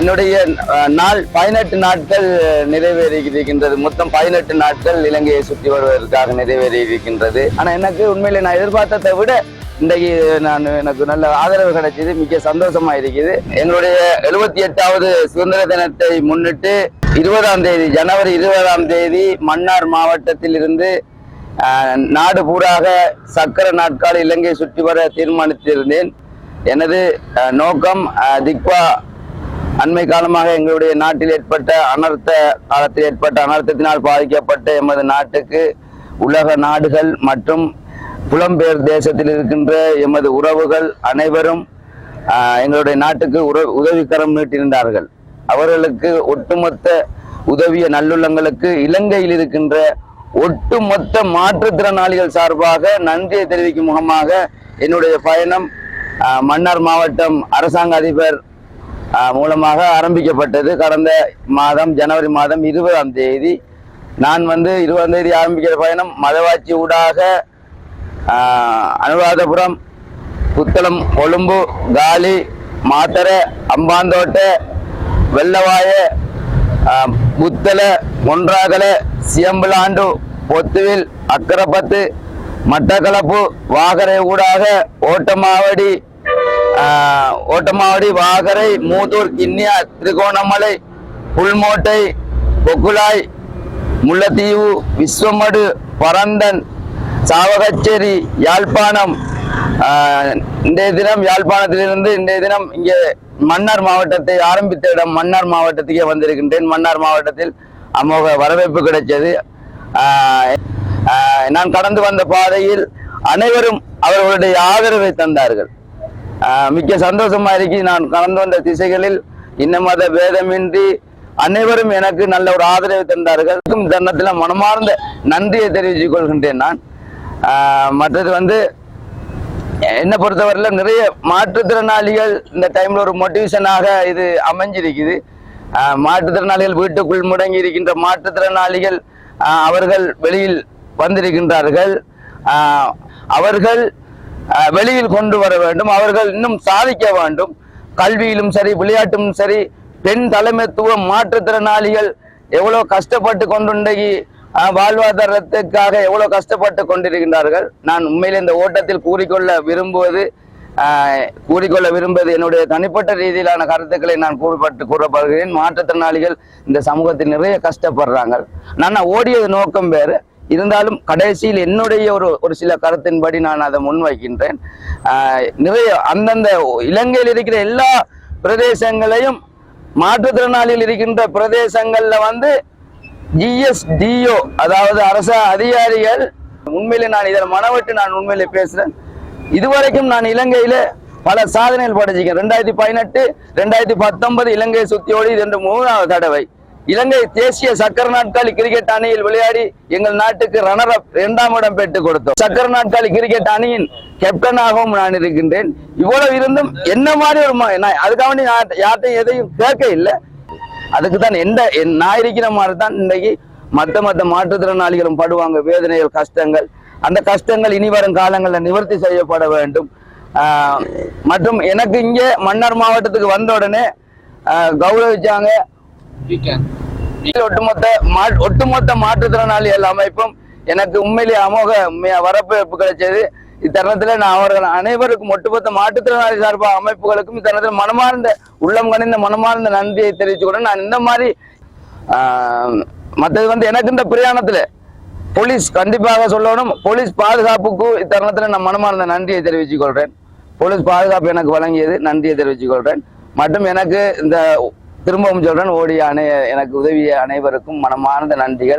என்னுடைய நாள் 18 நாட்கள் நிறைவேறி இருக்கின்றது. மொத்தம் 18 நாட்கள் இலங்கையை சுற்றி வருவதற்காக நிறைவேறி இருக்கின்றது. ஆனா எனக்கு உண்மையிலே நான் எதிர்பார்த்ததை விட இன்றைக்கு எனக்கு நல்ல ஆதரவு கிடைச்சது, மிக சந்தோஷமா இருக்குது. எங்களுடைய 78வது சுதந்திர தினத்தை முன்னிட்டு 20ஆம் தேதி ஜனவரி 20ஆம் தேதி மன்னார் மாவட்டத்தில் இருந்து நாடு பூராக சக்கர நாட்கால இலங்கையை சுற்றி வர தீர்மானித்திருந்தேன். எனது நோக்கம் திக்வா அண்மை காலமாக எங்களுடைய நாட்டில் ஏற்பட்ட அனர்த்தத்தினால் பாதிக்கப்பட்ட எமது நாட்டுக்கு உலக நாடுகள் மற்றும் புலம்பெயர் தேசத்தில் இருக்கின்ற எமது உறவுகள் அனைவரும் எங்களுடைய நாட்டுக்கு உதவிக்கரம் நீட்டிருந்தார்கள். அவர்களுக்கு ஒட்டுமொத்த உதவிய நல்லுள்ளங்களுக்கு இலங்கையில் இருக்கின்ற ஒட்டுமொத்த மாற்றுத்திறனாளிகள் சார்பாக நன்றியை தெரிவிக்கும் முகமாக என்னுடைய பயணம் மன்னார் மாவட்டம் அரசாங்க அதிபர் மூலமாக ஆரம்பிக்கப்பட்டது. கடந்த மாதம் ஜனவரி மாதம் 20ஆம் தேதி நான் 20ஆம் தேதி ஆரம்பிக்கிற பயணம் மதவாச்சி ஊடாக அனுராதபுரம், புத்தளம், கொழும்பு, காலி, மாத்தர, அம்பாந்தோட்ட, வெள்ளவாய, புத்தள, மொன்றாகல, சியம்பலாண்டு, பொத்துவில், அக்கரப்பத்து, மட்டக்களப்பு, வாகரை ஊடாக ஓட்டமாவடி, வாகரை, மூதூர், கிண்ணியா, திருகோணமலை, புல்மோட்டை, கொக்குலாய், முல்லைத்தீவு, விஸ்வமடு, பரந்தன், சாவகச்சேரி, யாழ்ப்பாணம். இன்றைய தினம் யாழ்ப்பாணத்திலிருந்து இன்றைய தினம் இங்கே மன்னார் மாவட்டத்தை ஆரம்பித்த இடம் மன்னார் மாவட்டத்துக்கே வந்திருக்கின்றேன். மன்னார் மாவட்டத்தில் அமோக வரவேற்பு கிடைச்சது. நான் கடந்து வந்த பாதையில் அனைவரும் அவர்களுடைய ஆதரவை தந்தார்கள். மிக்க சந்தோஷமா இருக்கு. நான் கடந்து வந்த திசைகளில் இன்னமத பேதமின்றி அனைவரும் எனக்கு நல்ல ஒரு ஆதரவை தந்தார்கள். தருணத்தில் மனமார்ந்த நன்றியை தெரிவித்துக் கொள்கின்றேன். நான் மற்றது என்னை பொறுத்தவரையில் நிறைய மாற்றுத்திறனாளிகள் இந்த டைம்ல ஒரு மோட்டிவேஷனாக இது அமைஞ்சிருக்குது. மாற்றுத்திறனாளிகள் வீட்டுக்குள் முடங்கி இருக்கின்ற மாற்றுத்திறனாளிகள் அவர்கள் வெளியில் வந்திருக்கின்றார்கள். அவர்கள் வெளியில் கொண்டு வர வேண்டும். அவர்கள் இன்னும் சாதிக்க வேண்டும். கல்வியிலும் சரி, விளையாட்டும் சரி, பெண் தலைமைத்துவ மாற்றுத்திறனாளிகள் எவ்வளவு கஷ்டப்பட்டு கொண்டுண்டகி வாழ்வாதாரத்துக்காக எவ்வளவு கஷ்டப்பட்டு கொண்டிருக்கின்றார்கள். நான் உண்மையில இந்த ஓட்டத்தில் கூறிக்கொள்ள விரும்புவது என்னுடைய தனிப்பட்ட ரீதியிலான கருத்துக்களை நான் கூறப்படுகிறேன். மாற்றுத்திறனாளிகள் இந்த சமூகத்தில் நிறைய கஷ்டப்படுறாங்க. நான் ஓடியது நோக்கம் வேறு இருந்தாலும் கடைசியில் என்னுடைய ஒரு சில கருத்தின்படி நான் அதை முன்வைக்கின்றேன். நிறைய அந்தந்த இலங்கையில் இருக்கிற எல்லா பிரதேசங்களையும் மாற்றுத்திறனாளிகள் இருக்கின்ற பிரதேசங்கள்ல GSDO அதாவது அரச அதிகாரிகள் உண்மையிலே நான் இதில் மனவிட்டு நான் உண்மையிலே பேசுறேன். இதுவரைக்கும் நான் இலங்கையில பல சாதனைகள் படைச்சிருக்கேன். 2018, 2019 இலங்கையை சுத்தியோடு இது 3வது தடவை இலங்கை தேசிய சக்கர நாட்காலி கிரிக்கெட் அணியில் விளையாடி எங்கள் நாட்டுக்கு ரன்னர் அப் 2ஆம் இடம் பெற்றுக் கொடுத்தோம். சக்கர நாட்காலி கிரிக்கெட் அணியின் கேப்டனாகவும் நான் இருக்கின்றேன். இவ்வளவு இருந்தும் என்ன மாதிரி அதுக்காக யார்ட்டையும் எதையும் கேட்க இல்லை. அதுக்கு தான் நான் இருக்கிற மாதிரி தான் இன்றைக்கு மற்ற மாற்றுத்திறனாளிகளும் படுவாங்க வேதனைகள், கஷ்டங்கள். அந்த கஷ்டங்கள் இனி வரும் காலங்களில் நிவர்த்தி செய்யப்பட வேண்டும். மற்றும் எனக்கு இங்கே மன்னார் மாவட்டத்துக்கு வந்த உடனே கௌரவிச்சாங்க. ஒட்டுமொத்த மாற்றுத்திறனாளிகள் அமைப்பும் எனக்கு உண்மையிலேயே அமோக வரவேற்பு கிடைச்சது. இத்தருணத்தில் நான் அவர்கள் அனைவருக்கும் ஒட்டுமொத்த மாற்றுத்திறனாளி சார்பா அமைப்புகளுக்கும் இத்தருணத்தில் மனமார்ந்த உள்ளம் கணிந்த மனமார்ந்த நன்றியை தெரிவிச்சுக்கூட நான் இந்த மாதிரி மற்றது எனக்கு இந்த பிரயாணத்துல போலீஸ் கண்டிப்பாக சொல்லணும். போலீஸ் பாதுகாப்புக்கு இத்தருணத்தில் நான் மனமார்ந்த நன்றியை தெரிவித்துக் கொள்றேன். போலீஸ் பாதுகாப்பு எனக்கு வழங்கியது நன்றியை தெரிவித்துக் கொள்றேன். மற்றும் எனக்கு இந்த திரும்பவும் சொல்றேன், ஓடிய எனக்கு உதவிய அனைவருக்கும் மனமார்ந்த நன்றிகள்.